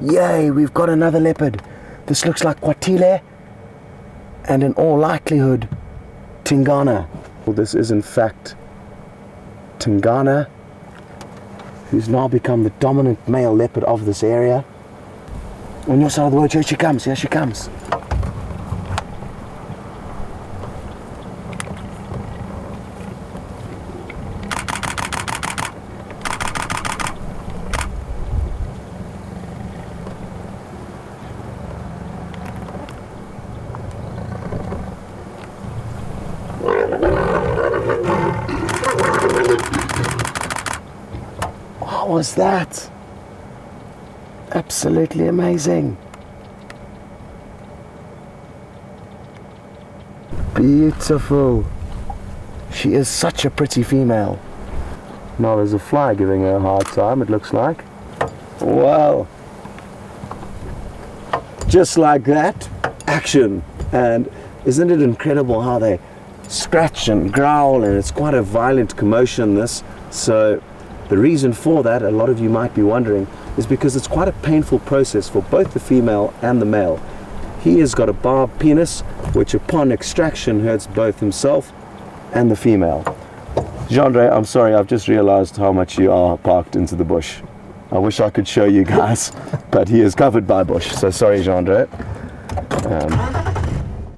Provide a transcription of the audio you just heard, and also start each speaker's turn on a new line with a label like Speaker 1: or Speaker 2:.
Speaker 1: Yay, we've got another leopard. This looks like Kwatile, and in all likelihood, Tingana. Well, this is in fact Tingana, who's now become the dominant male leopard of this area. On your side of the road, here she comes, here she comes. What was that? Absolutely amazing. Beautiful. She is such a pretty female. Now there's a fly giving her a hard time, it looks like. Wow. Just like that, action. And isn't it incredible how they scratch and growl, and it's quite a violent commotion, this. So the reason for that, a lot of you might be wondering, is because it's quite a painful process for both the female and the male. He has got a barbed penis, which upon extraction hurts both himself and the female. Jean-Andre, I'm sorry, I've just realized how much you are parked into the bush. I wish I could show you guys, but he is covered by bush, so sorry, Jean-Andre.